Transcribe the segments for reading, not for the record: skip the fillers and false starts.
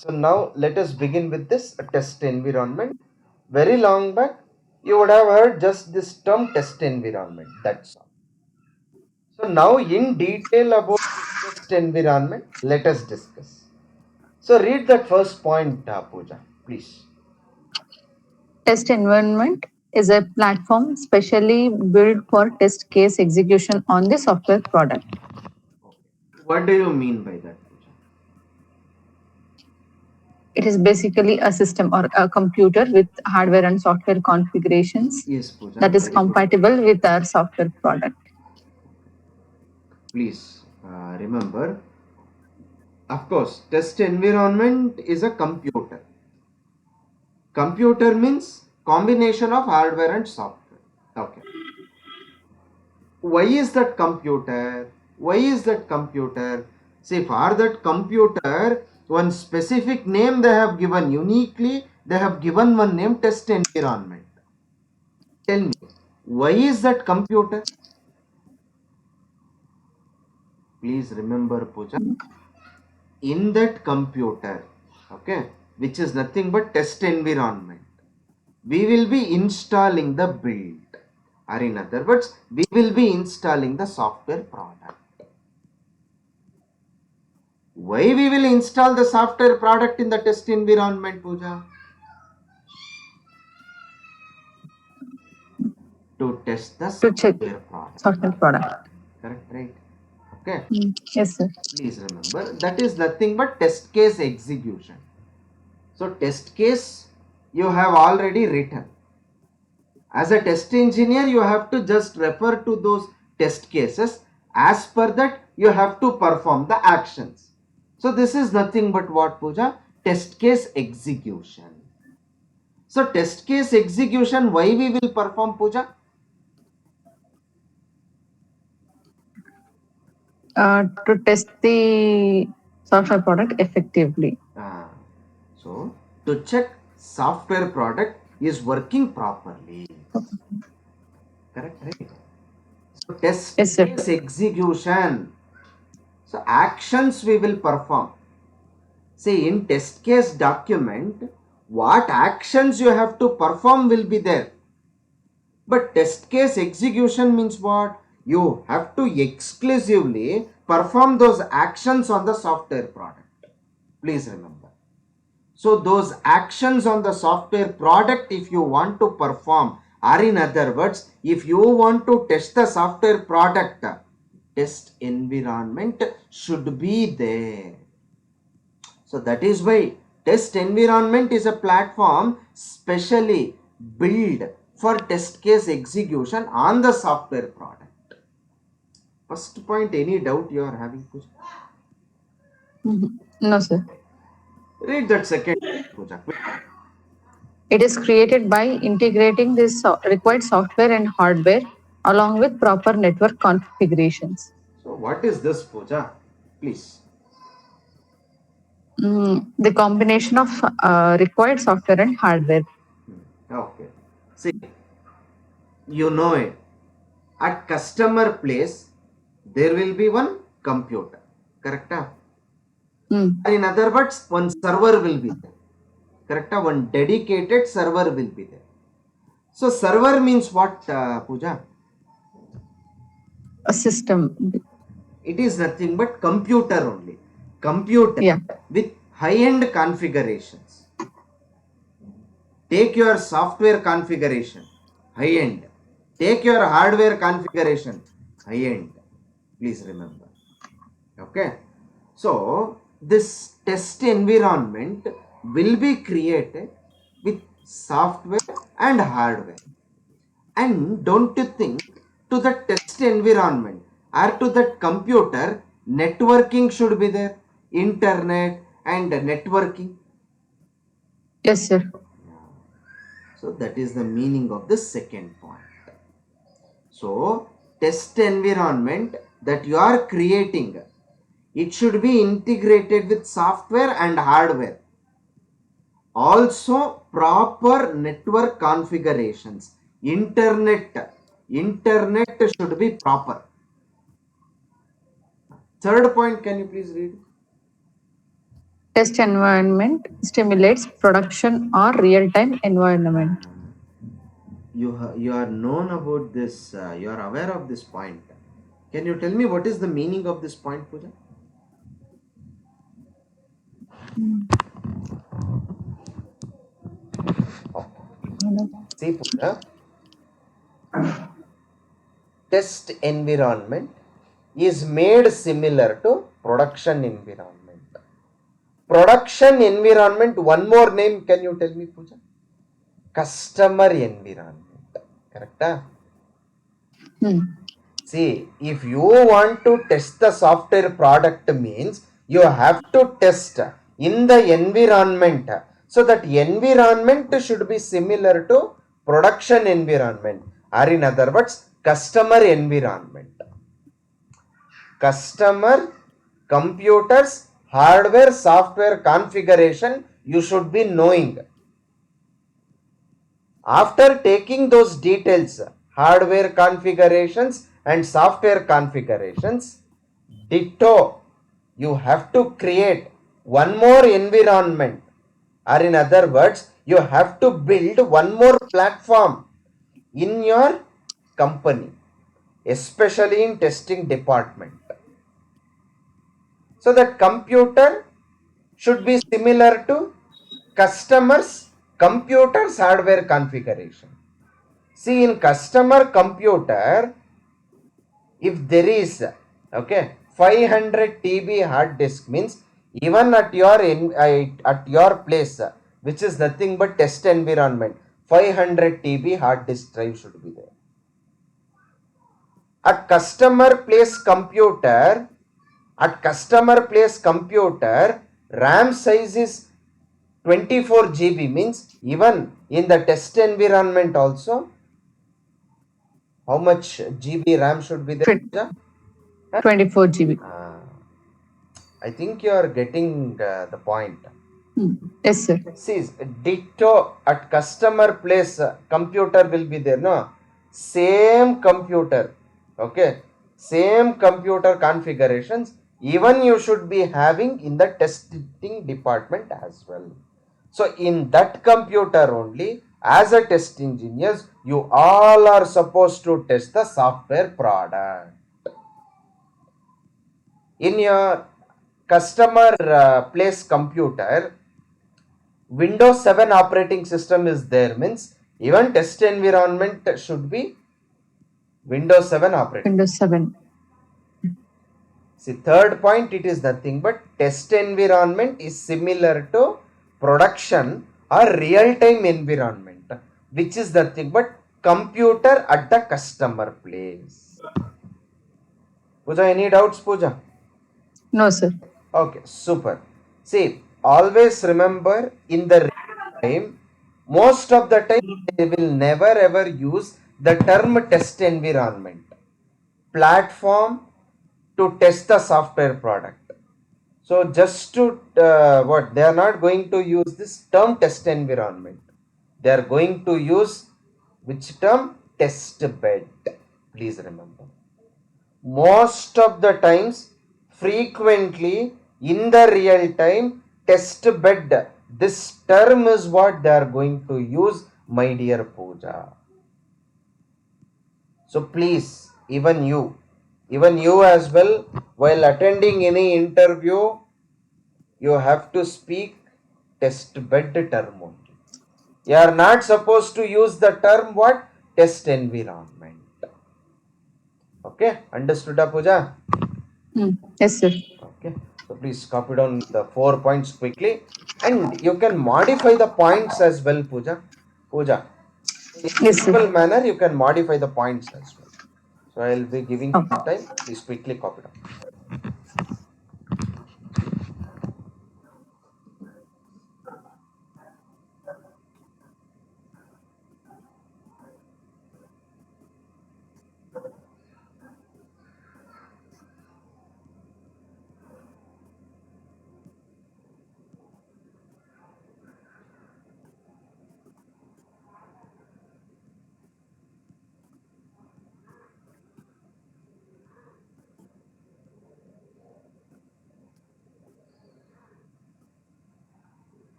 So now let us begin with this test environment. Very long back, you would have heard just this term test environment. That's all. So now in detail about this test environment, let us discuss. So read that first point, Pooja, please. Test environment is a platform specially built for test case execution on the software product. Okay. What do you mean by that, Pooja? It is basically a system or a computer with hardware and software configurations Yes, Pooja, that is very good. compatible with our software product. Please remember, of course, test environment is a computer. Computer means combination of hardware and software. Okay. Why is that computer? Why is that computer? See, for that computer, one specific name they have given uniquely, they have given one name test environment. Tell me, why is that computer? Please remember, Pooja, in that computer, okay, which is nothing but test environment, we will be installing the build, or in other words, we will be installing the software product. Why we will install the software product in the test environment, Pooja? To test the To check software product. software product. Correct, right? Okay. Yes, sir. Please remember that is nothing but test case execution. So test case you have already written. As a test engineer, you have to just refer to those test cases. As per that, you have to perform the actions. So this is nothing but what, Pooja? Test case execution. So test case execution, why we will perform, Pooja? To test the software product effectively. So to check software product is working properly. Correct, right? So test Yes, sir. case execution. So actions we will perform. See, in test case document, what actions you have to perform will be there. But test case execution means what? You have to exclusively perform those actions on the software product. Please remember. So those actions on the software product, if you want to perform, or in other words, if you want to test the software product, test environment should be there. So that is why test environment is a platform specially built for test case execution on the software product. First point, any doubt you are having? No, sir. Read that second, Pooja. It is created by integrating this required software and hardware along with proper network configurations. So what is this, Pooja? Please. The combination of required software and hardware. Okay. See, you know it. At customer place, there will be one computer. Correct? In other words, one server will be there. Correct? One dedicated server will be there. So server means what, Pooja? A system. It is nothing but computer only. Computer with high-end configurations. Take your software configuration, high-end. Take your hardware configuration, high-end. Please remember. Okay. So this test environment will be created with software and hardware. And don't you think to the test environment or to that computer, networking should be there, internet and networking? Yes, sir. So that is the meaning of the second point. So test environment that you are creating, it should be integrated with software and hardware. Also proper network configurations. Internet should be proper. Third point, can you please read? Test environment stimulates production or real-time environment. You are known about this, you are aware of this point. Can you tell me what is the meaning of this point, Pooja? See, Pooja, test environment is made similar to production environment. Production environment, one more name, can you tell me, Pooja? Customer environment. Correct? Hmm. See, if you want to test the software product means you have to test in the environment. So that environment should be similar to production environment, or in other words, customer environment. Customer, computers, hardware, software configuration you should be knowing. After taking those details, hardware configurations and software configurations, ditto, you have to create one more environment, or in other words, you have to build one more platform in your company, especially in testing department. So that computer should be similar to customers, computers, hardware configuration. See, in customer computer, if there is, okay, 500 TB hard disk means even at your place, which is nothing but test environment, 500 TB hard disk drive should be there. At customer place computer, RAM size is 24 GB means even in the test environment also, how much GB RAM should be there? Pooja? 24 GB. I think you are getting the point. Yes, sir. See, ditto at customer place computer will be there, no? Same computer, okay? Same computer configurations, even you should be having in the testing department as well. So in that computer only, as a test engineers, you all are supposed to test the software product. In your customer place computer, Windows 7 operating system is there means even test environment should be Windows 7 operating. Windows 7. See, third point, it is nothing but test environment is similar to production or real-time environment, which is nothing but computer at the customer place. Pooja, any doubts, Pooja? No, sir. Okay, super. See, always remember in the time, most of the time they will never ever use the term test environment, platform to test the software product. So just to what they are not going to use this term test environment. They are going to use which term? Test bed. Please remember. Most of the times, frequently in the real time test bed, this term is what they are going to use, my dear Pooja. So please, even you as well, while attending any interview, you have to speak test bed term only. You are not supposed to use the term what? Test environment. Okay, understood, Pooja? Yes, sir. Okay, so please copy down the 4 points quickly, and you can modify the points as well, Pooja. In Yes, sir. simple manner, you can modify the points as well. So I will be giving Oh. some time. Please quickly copy down.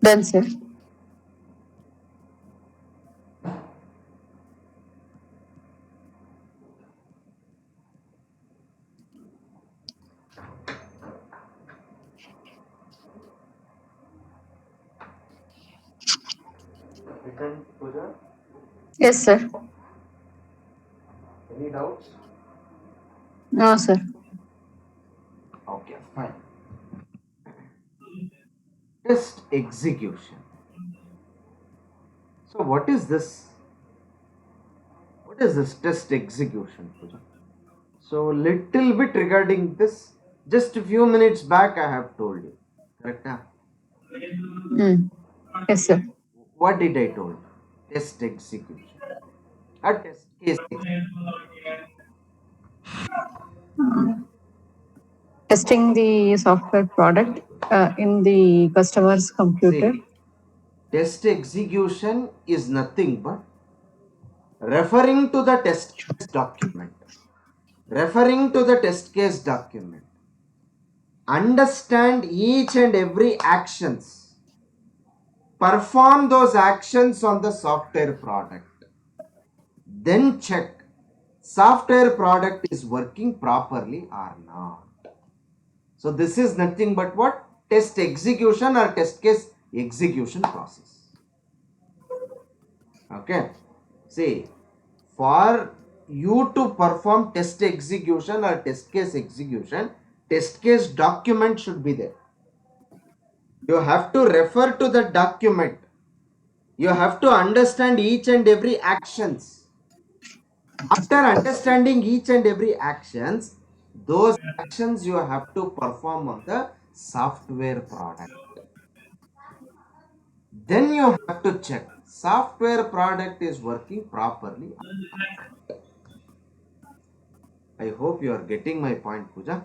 Done, sir. Written, Pooja? Yes, sir. Any doubts? No, sir. Okay, fine. Test execution. So what is this? What is this test execution, Pooja? So little bit regarding this. Just a few minutes back I have told you. Correct? Huh? Mm. Yes, sir. What did I told? Test execution. A test case. Testing the software product in the customer's computer. See, test execution is nothing but referring to the test case document. Referring to the test case document. Understand each and every actions. Perform those actions on the software product. Then check software product is working properly or not. So this is nothing but what? Test execution or test case execution process. Okay. See, for you to perform test execution or test case execution, test case document should be there. You have to refer to the document. You have to understand each and every actions. After understanding each and every actions, those actions you have to perform on the software product. Then you have to check software product is working properly. I hope you are getting my point, Pooja.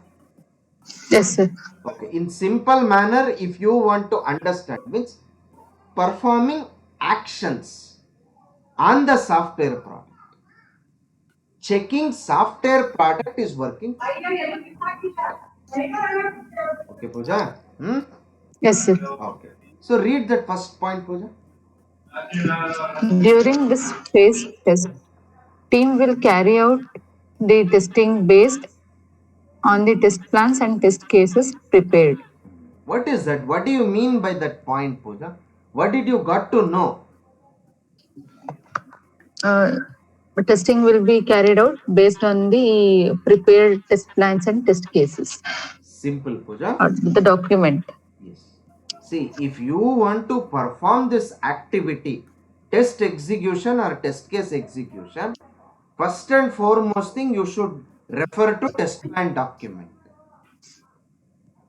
Yes, sir. Okay, in simple manner, if you want to understand, means performing actions on the software product. Checking software product is working. Okay, Pooja. Yes, sir. Okay. So read that first point, Pooja. During this phase test, team will carry out the testing based on the test plans and test cases prepared. What is that? What do you mean by that point, Pooja? What did you got to know? Uh, Testing will be carried out based on the prepared test plans and test cases Simple, Pooja. or the document. Yes. See, if you want to perform this activity, test execution or test case execution, first and foremost thing you should refer to test plan document.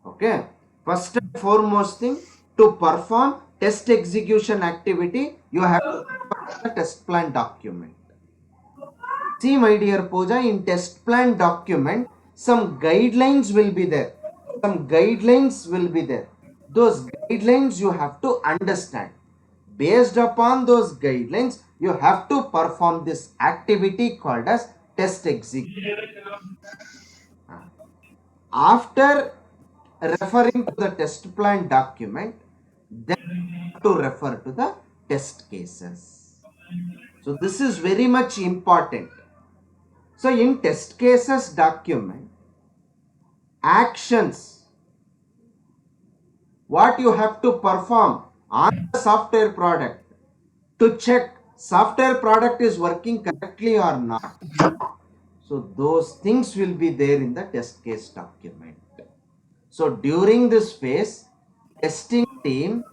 Okay. First and foremost thing to perform test execution activity, you have to refer to the test plan document. See, my dear Pooja, in test plan document, some guidelines will be there. Some guidelines will be there. Those guidelines you have to understand. Based upon those guidelines, you have to perform this activity called as test execution. After referring to the test plan document, then you have to refer to the test cases. So this is very much important. So in test cases document, actions, what you have to perform on the software product to check software product is working correctly or not. So those things will be there in the test case document. So during this phase, testing team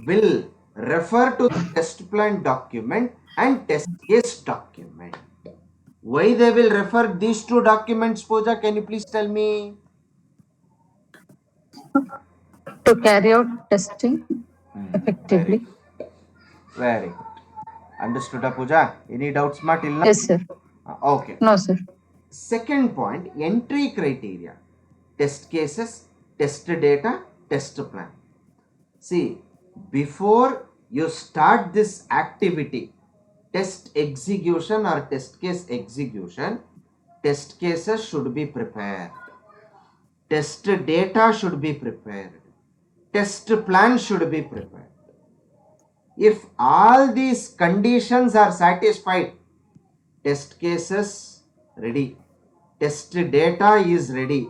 will refer to the test plan document and test case document. Why they will refer these two documents, Pooja? Can you please tell me? To carry out testing Very effectively. good. Very good. Understood, Pooja? Any doubts, ma, till now? Yes, sir. Okay. No, sir. Second point, entry criteria. Test cases, test data, test plan. See, before you start this activity, test execution or test case execution, test cases should be prepared. Test data should be prepared. Test plan should be prepared. If all these conditions are satisfied, test cases ready, test data is ready,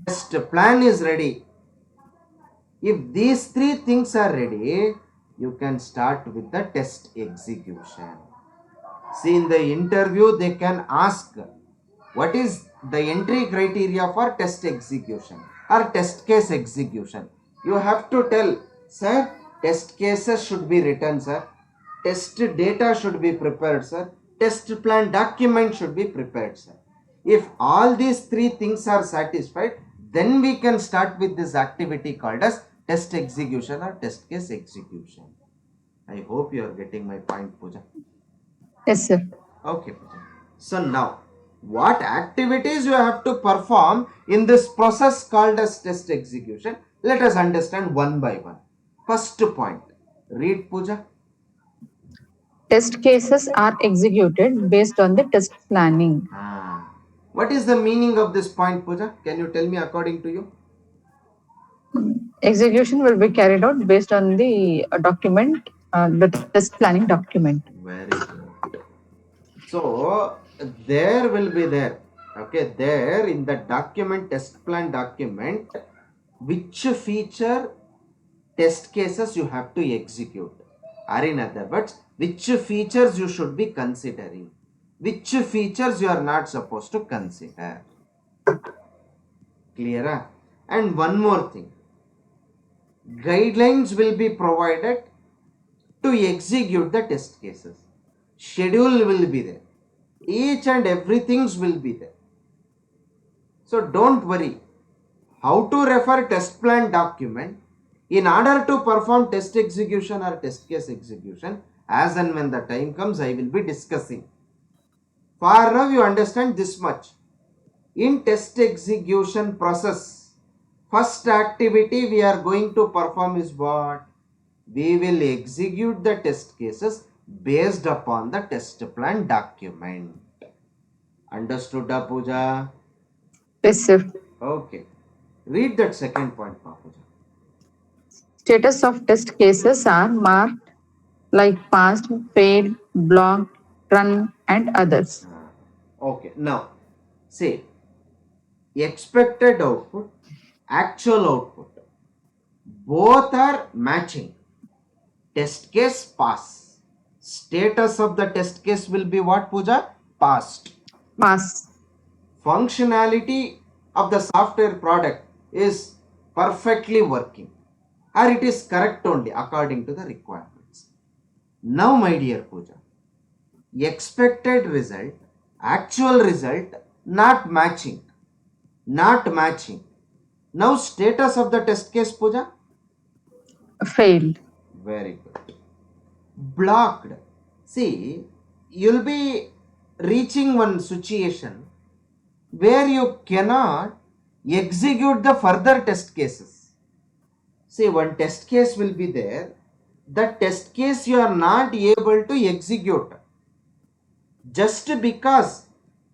test plan is ready. If these three things are ready, you can start with the test execution. See, in the interview, they can ask what is the entry criteria for test execution or test case execution. You have to tell, sir, test cases should be written, sir. Test data should be prepared, sir. Test plan document should be prepared, sir. If all these three things are satisfied, then we can start with this activity called as test execution or test case execution. I hope you are getting my point, Pooja. Yes, sir. Okay, Pooja. So now, what activities you have to perform in this process called as test execution? Let us understand one by one. First point, read, Pooja. Test cases are executed based on the test planning. What is the meaning of this point, Pooja? Can you tell me according to you? Execution will be carried out based on the document, the test planning document. Very good. So there will be there, okay, there in the document, test plan document, which feature test cases you have to execute, or in other words, which features you should be considering, which features you are not supposed to consider. Clear? And one more thing, guidelines will be provided to execute the test cases. Schedule will be there. Each and everything will be there. So don't worry. How to refer test plan document in order to perform test execution or test case execution, as and when the time comes, I will be discussing. For now, you understand this much. In test execution process, first activity we are going to perform is what? We will execute the test cases based upon the test plan document. Understood, Pooja? Yes, sir. Okay. Read that second point, Pooja. Status of test cases are marked like passed, failed, blocked, run, and others. Okay. Now, say expected output, actual output, both are matching. Test case pass. Status of the test case will be what, Pooja? Passed. Pass. Functionality of the software product is perfectly working, or it is correct only according to the requirements. Now, my dear Pooja, expected result, actual result not matching. Not matching. Now, status of the test case, Pooja? Failed. Very good. Blocked. See, you'll be reaching one situation where you cannot execute the further test cases. See, one test case will be there. The test case you are not able to execute. Just because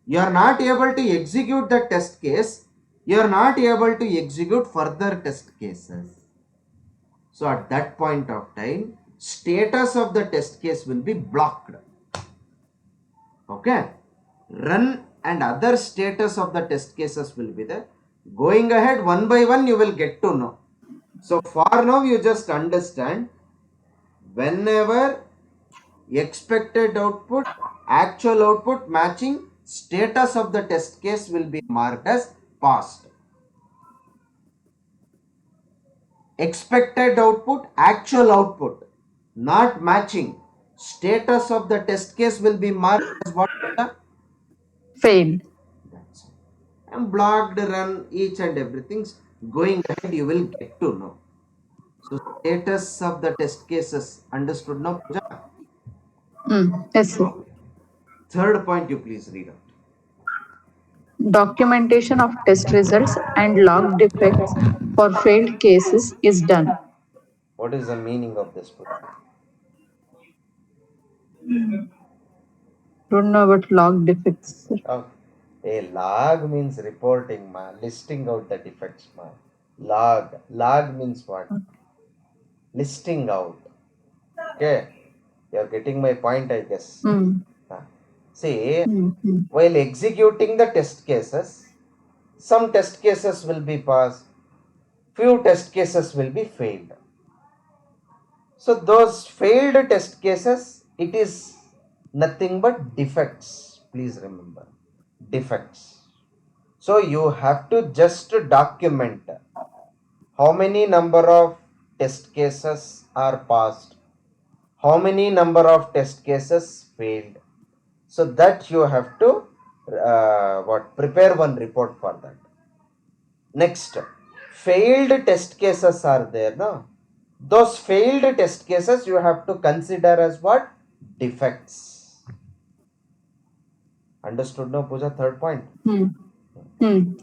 you are not able to execute the test case, you are not able to execute further test cases. So at that point of time, status of the test case will be blocked. Okay. Run and other status of the test cases will be there. Going ahead one by one, you will get to know. So for now, you just understand, whenever expected output, actual output matching, status of the test case will be marked as passed. Expected output, actual output not matching, status of the test case will be marked as what? Failed. That's it. And blocked, run, each and everything's going ahead, you will get to know. So status of the test cases understood now, Pooja? Yes, sir. Okay. Third point, you please read out. Documentation of test results and log defects for failed cases is done. What is the meaning of this, Pooja? Don't know about log defects, sir. A log means reporting, ma. Listing out the defects, ma. Log. Log means what? Listing out. Okay, you are getting my point, I guess. Hmm. See, Hmm. while executing the test cases, some test cases will be passed, few test cases will be failed. So those failed test cases, it is nothing but defects. Please remember, defects. So you have to just document how many number of test cases are passed, how many number of test cases failed. So that you have to prepare one report for that. Next, failed test cases are there, no? Those failed test cases you have to consider as what? Defects. Understood now, Pooja? Third point. Hmm.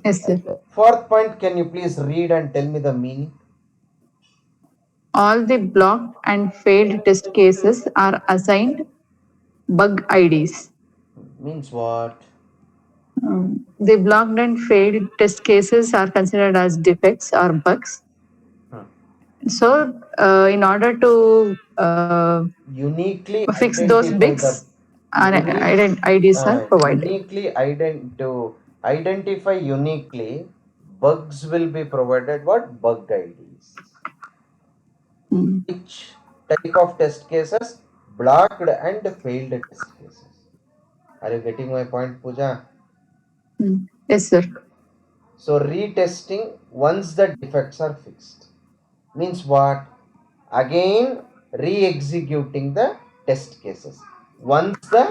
Yes, sir. Fourth point, can you please read and tell me the meaning? All the blocked and failed test cases are assigned bug IDs. Means what? The blocked and failed test cases are considered as defects or bugs. Hmm. So, in order to Uniquely fix those identify bugs, the unique IDs are provided. uniquely to identify uniquely bugs will be provided what? Bug IDs. Hmm. Which type of test cases? Blocked and failed test cases. Are you getting my point, Pooja? Yes, sir. So retesting once the defects are fixed means what? Again re-executing the test cases once the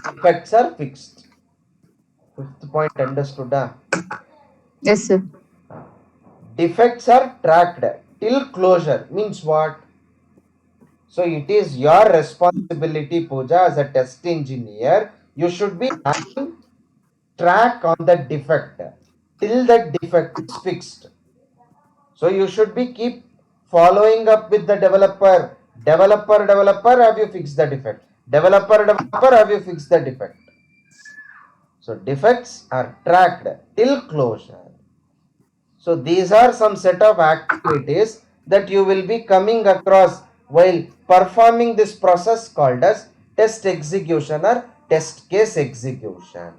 defects are fixed. Fifth point understood? Yes, sir. Defects are tracked till closure means what? So it is your responsibility, Pooja, as a test engineer. You should be having track on the defect till that defect is fixed. So you should be keep following up with the developer. Developer, have you fixed the defect? Developer, have you fixed the defect? So defects are tracked till closure. So these are some set of activities that you will be coming across while performing this process called as test execution or test case execution.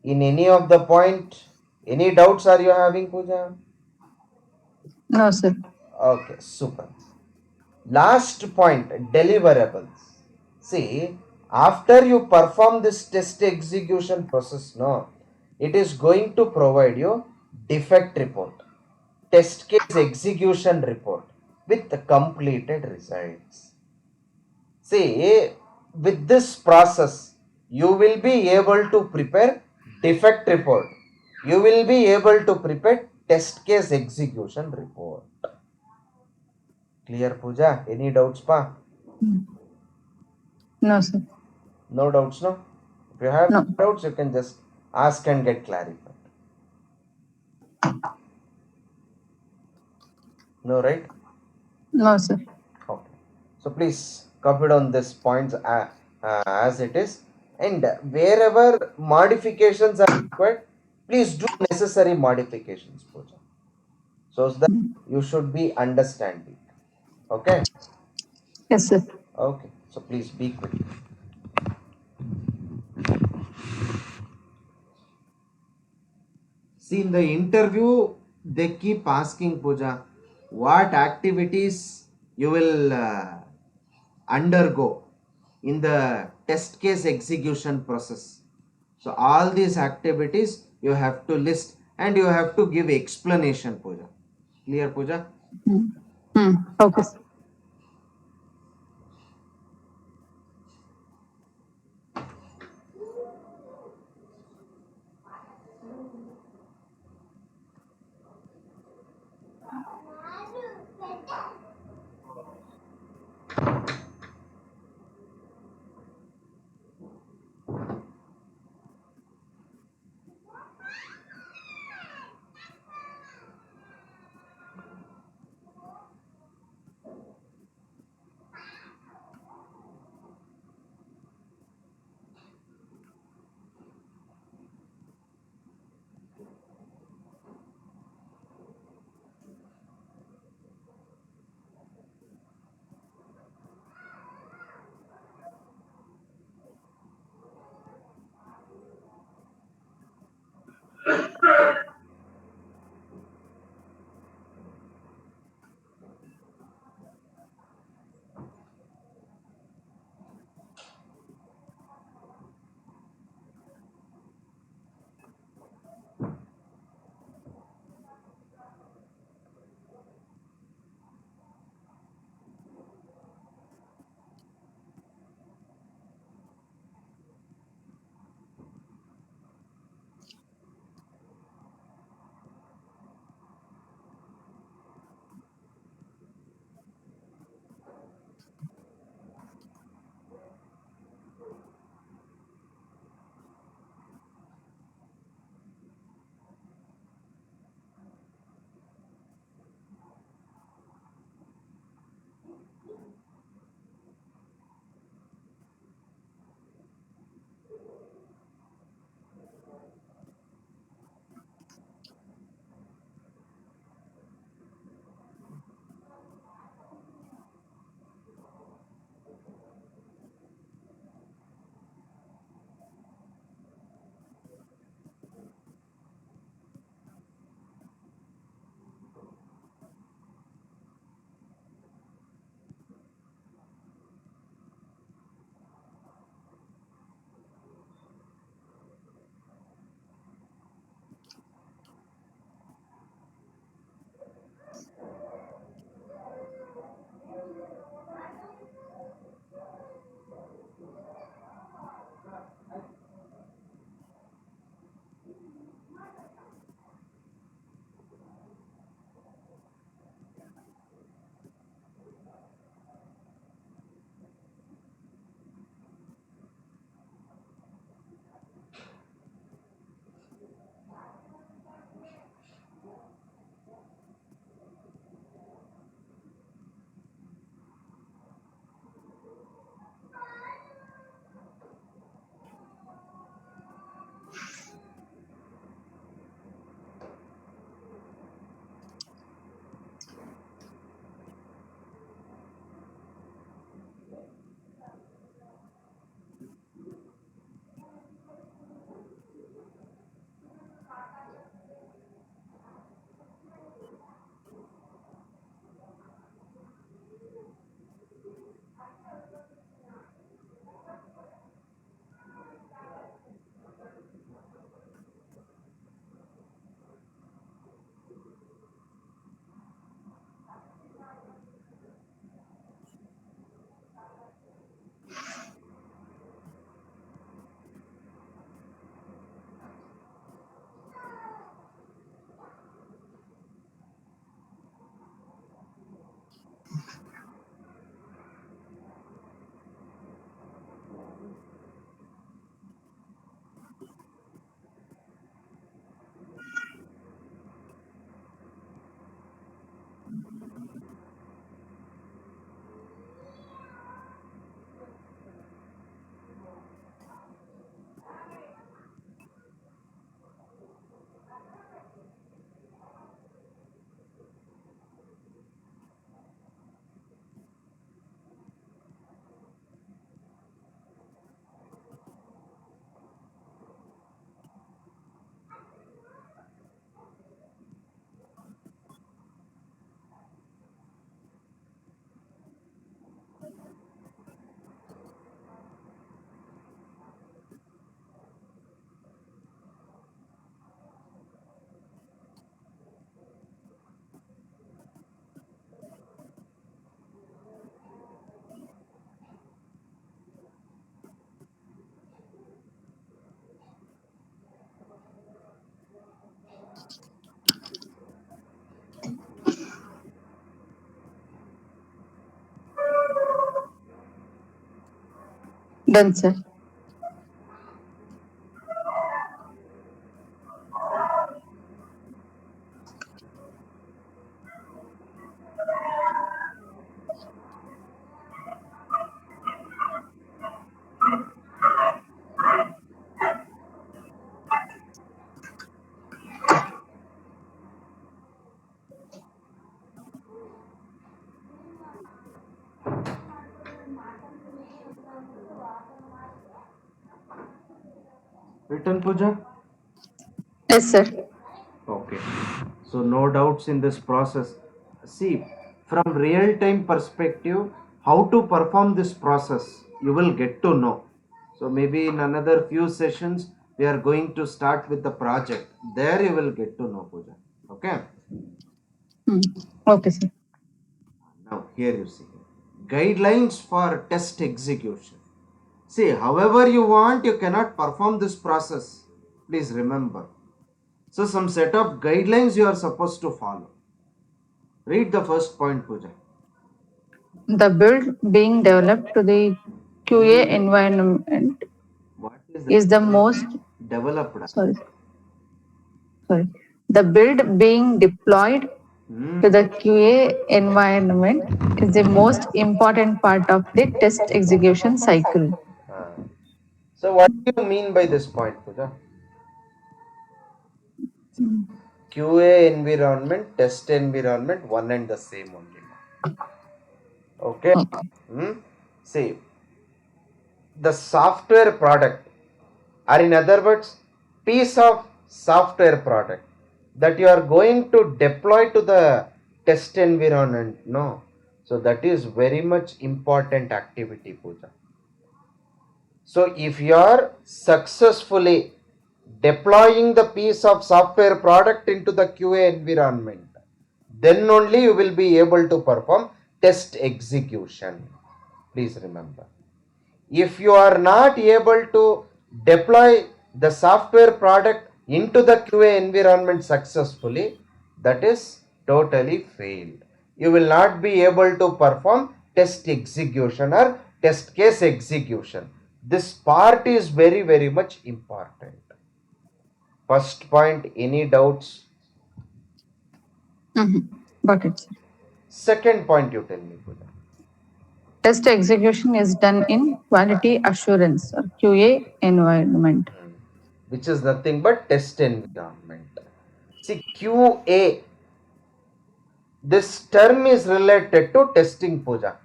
In any of the point, any doubts are you having, Pooja? No, sir. Okay, super. Last point, deliverables. See, after you perform this test execution process, no, it is going to provide you defect report, test case execution report with the completed results. See, with this process, you will be able to prepare defect report. You will be able to prepare test case execution report. Clear, Pooja? Any doubts, pa? No, sir. No doubts, no? If you have No. doubts, you can just ask and get clarified. No, right? No, sir. Okay. So please copy down these points as it is. And wherever modifications are required, please do necessary modifications, Pooja. So that you should be understanding. Okay? Yes, sir. Okay. So please be quick. See, in the interview, they keep asking, Pooja, what activities you will undergo in the test case execution process. So all these activities you have to list and you have to give explanation, Pooja. Clear, Pooja? Okay, sir. Done, sir. Written, Pooja? Yes, sir. Okay. So no doubts in this process. See, from real time perspective, how to perform this process, you will get to know. So maybe in another few sessions, we are going to start with the project. There you will get to know, Pooja. Okay. Hmm. Okay, sir. Now here you see guidelines for test execution. See, however you want, you cannot perform this process. Please remember. So some set of guidelines you are supposed to follow. Read the first point, Pooja. The build being developed to the QA environment What is is the most, developed? sorry, sorry. The build being deployed to the QA environment is the most important part of the test execution cycle. Ah. So what do you mean by this point, Pooja? QA environment, test environment, one and the same only. Okay. Okay. See, the software product, or in other words, piece of software product that you are going to deploy to the test environment. No. So that is very much important activity, Pooja. So if you are successfully deploying the piece of software product into the QA environment, then only you will be able to perform test execution. Please remember. If you are not able to deploy the software product into the QA environment successfully, that is totally failed. You will not be able to perform test execution or test case execution. This part is very, very much important. First point, any doubts? Got it, sir. Second point, you tell me, Pooja. Test execution is done in quality assurance or QA environment. Which is nothing but test environment. See, QA, this term is related to testing, Pooja.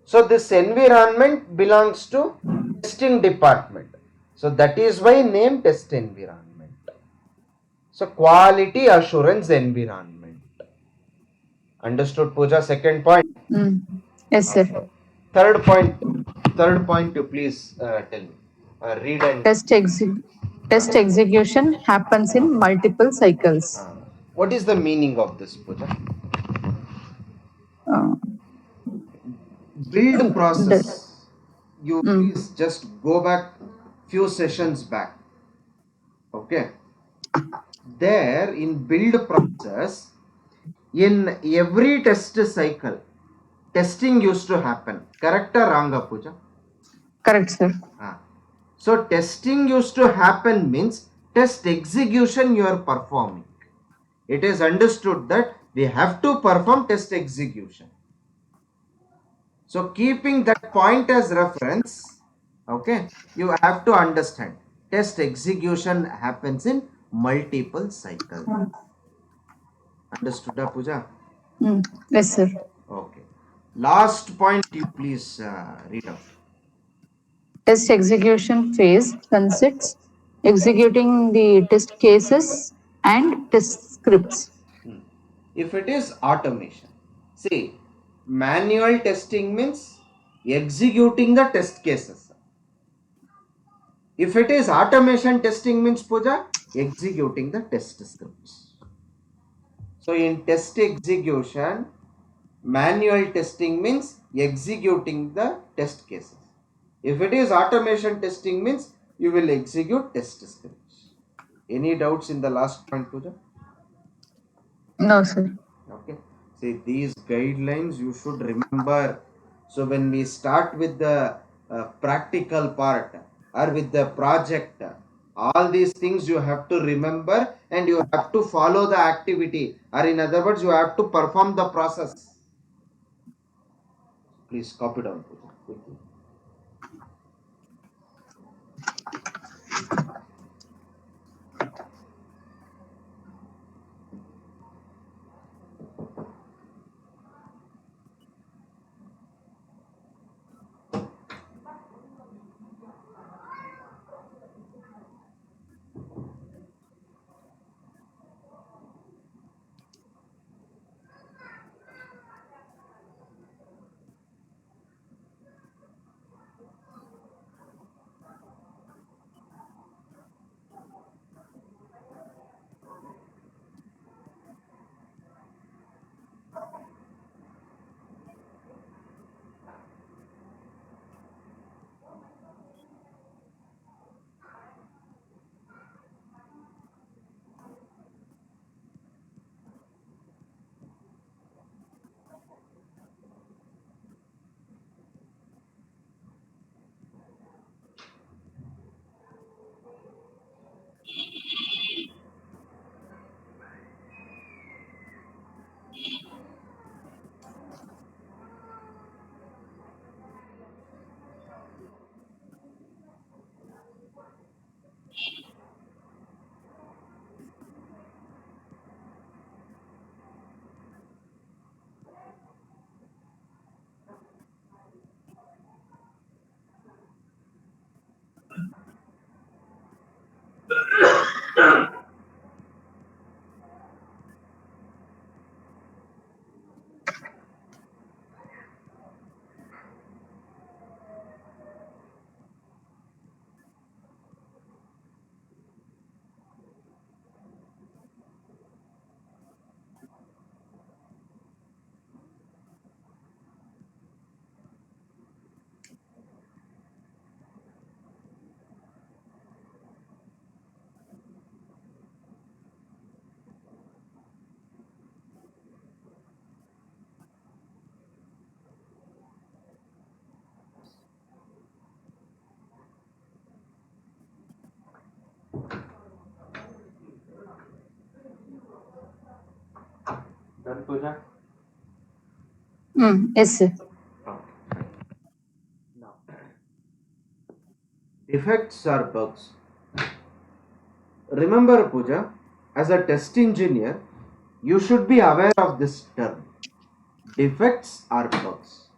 So this environment belongs to testing department. So that is why name test environment. So quality assurance environment. Understood, Pooja? Second point. Yes, sir. Third point you please tell me. Read and Test execution happens in multiple cycles. What is the meaning of this, Pooja? Build process. You please just go back few sessions back. Okay. There in build process, in every test cycle, testing used to happen. Correct or wrong, Pooja? Correct, sir. So testing used to happen means test execution you are performing. It is understood that we have to perform test execution. So keeping that point as reference, okay, you have to understand test execution happens in multiple cycles. Understood, Pooja? Yes, sir. Okay. Last point you please read out. Test execution phase consists executing the test cases and test scripts. If it is automation, see, manual testing means executing the test cases. If it is automation testing means, Pooja, executing the test scripts. So in test execution, manual testing means executing the test cases. If it is automation testing means you will execute test scripts. Any doubts in the last point, Pooja? No, sir. Okay. See, these guidelines you should remember. So when we start with the practical part or with the project, all these things you have to remember and you have to follow the activity, or in other words, you have to perform the process. Please copy down, Pooja, quickly. Right, Pooja? Yes, sir. Okay. Now, defects are bugs. Remember, Pooja, as a test engineer, you should be aware of this term. Defects are bugs.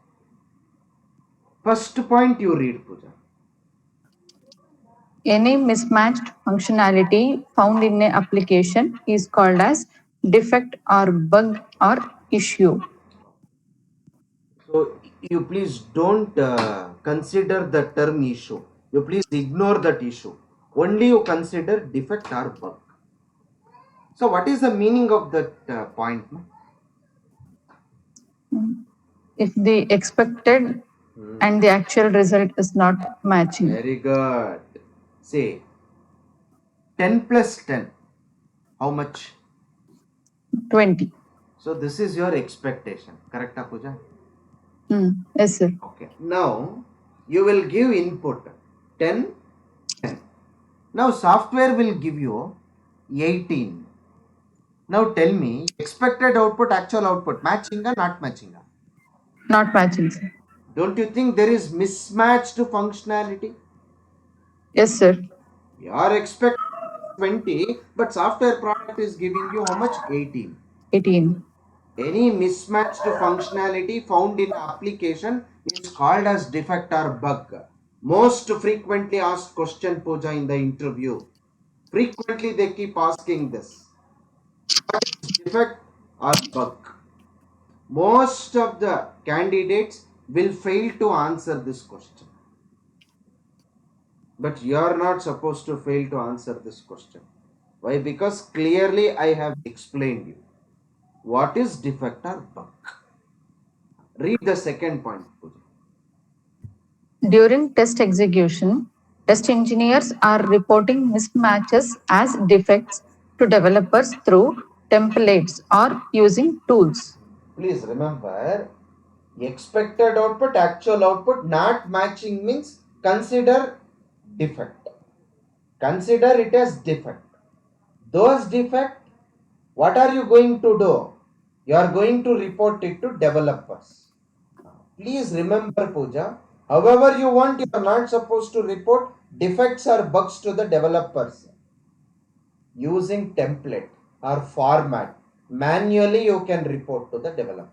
First point you read, Pooja. Any mismatched functionality found in an application is called as defect or bug or issue. So you please don't consider the term issue. You please ignore that issue. Only you consider defect or bug. So what is the meaning of that point? No? If the expected and the actual result is not matching. Very good. Say 10 plus 10. How much? 20. So this is your expectation. Correct, Pooja? Yes, sir. Okay. Now you will give input 10, 10. Now software will give you 18. Now tell me, expected output, actual output, matching or not matching? Not matching, sir. Don't you think there is mismatched functionality? Yes, sir. You are expecting 20, but software product is giving you how much? 18. 18. Any mismatched functionality found in application is called as defect or bug. Most frequently asked question, Pooja, in the interview. Frequently they keep asking this. What is defect or bug? Most of the candidates will fail to answer this question. But you are not supposed to fail to answer this question. Why? Because clearly I have explained you. What is defect or bug? Read the second point, Pooja. During test execution, test engineers are reporting mismatches as defects to developers through templates or using tools. Please remember, expected output, actual output not matching means consider defect. Consider it as defect. Those defect, what are you going to do? You are going to report it to developers. Please remember, Pooja, however you want, you are not supposed to report defects or bugs to the developers. Using template or format, manually you can report to the developers.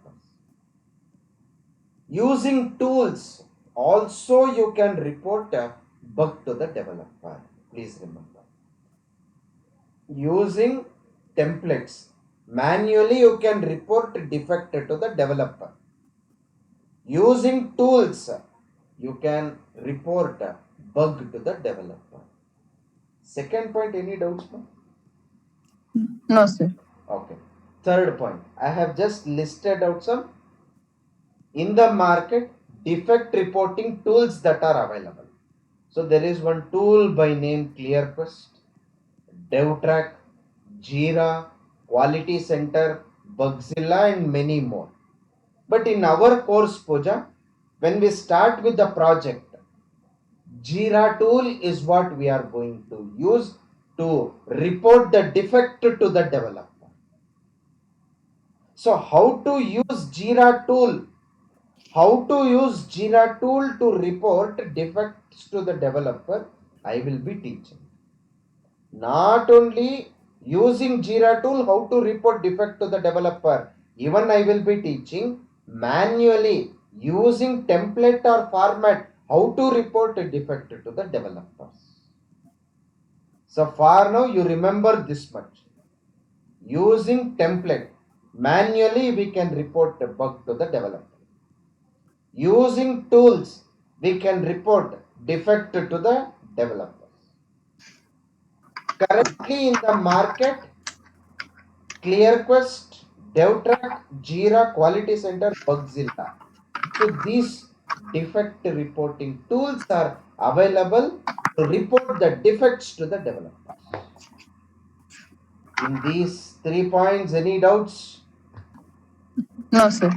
Using tools, also you can report a bug to the developer. Please remember. Using templates, manually you can report defect to the developer. Using tools, you can report a bug to the developer. Second point, any doubts? No? No, sir. Okay. Third point, I have just listed out some in the market defect reporting tools that are available. So there is one tool by name ClearQuest, DevTrack, Jira, Quality Center, Bugzilla and many more. But in our course, Pooja, when we start with the project, Jira tool is what we are going to use to report the defect to the developer. So how to use Jira tool? How to use Jira tool to report defects to the developer? I will be teaching. Not only using Jira tool, how to report defect to the developer. Even I will be teaching manually using template or format how to report a defect to the developers. So far now you remember this much. Using template, manually we can report a bug to the developer. Using tools, we can report defect to the developers. Currently in the market, ClearQuest, DevTrack, Jira, Quality Center, Bugzilla. So these defect reporting tools are available to report the defects to the developers. In these 3 points, any doubts? No, sir.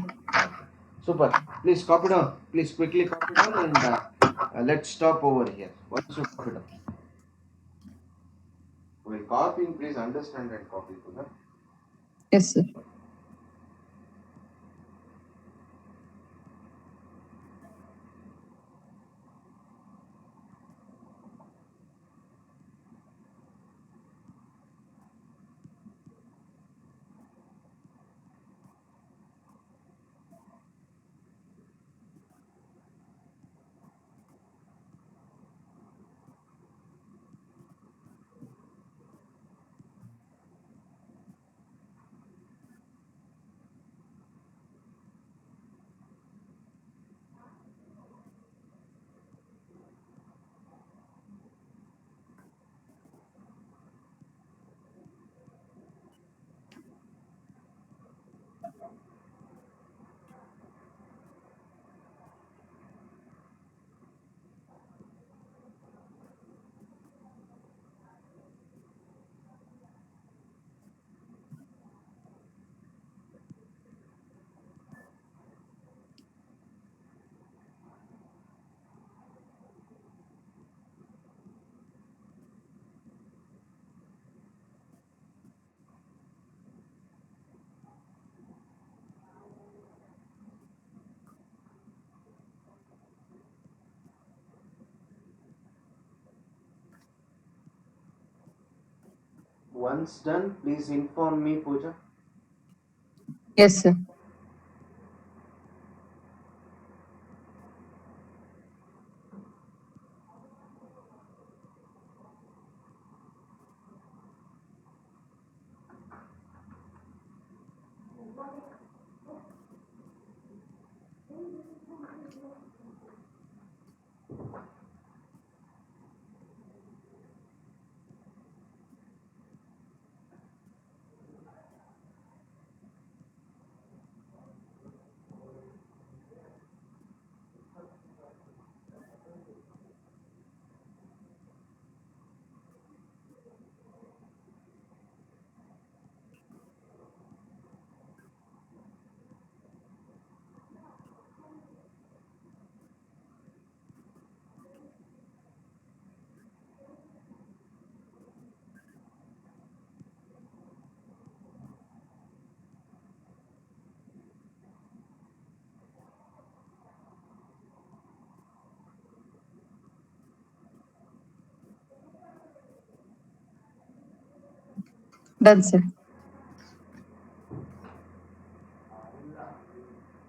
Super. Please copy down. Please quickly copy down and let's stop over here. Once you copy down. While copying, please understand and copy. Yes, sir. Once done, please inform me, Pooja. Yes, sir. Done, sir.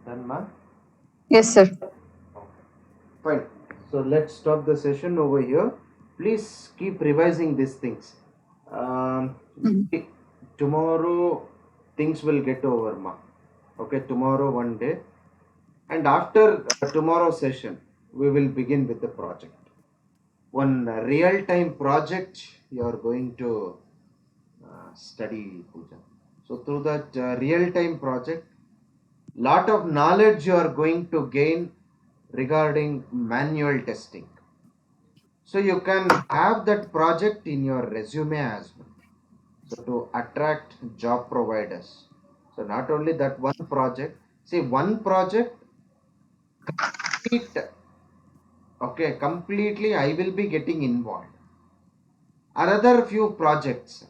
Done, ma? Yes, sir. Fine. So let's stop the session over here. Please keep revising these things. Um, Mhm. Tomorrow things will get over, ma. Okay, tomorrow one day. And after tomorrow session, we will begin with the project. One real-time project you are going to study, Pooja. So through that real-time project, lot of knowledge you are going to gain regarding manual testing. So you can have that project in your resume as well. So to attract job providers. So not only that one project, see one project, complete, okay, completely I will be getting involved. Another few projects,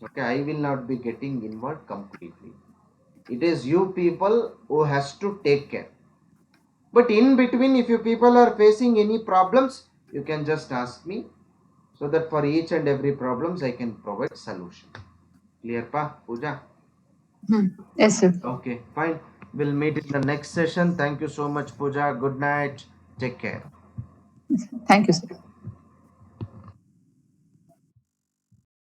okay, I will not be getting involved completely. It is you people who has to take care. But in between, if you people are facing any problems, you can just ask me so that for each and every problems I can provide solution. Clear pa, Pooja? Yes, sir. Okay, fine. We'll meet in the next session. Thank you so much, Pooja. Good night. Take care. Thank you, sir.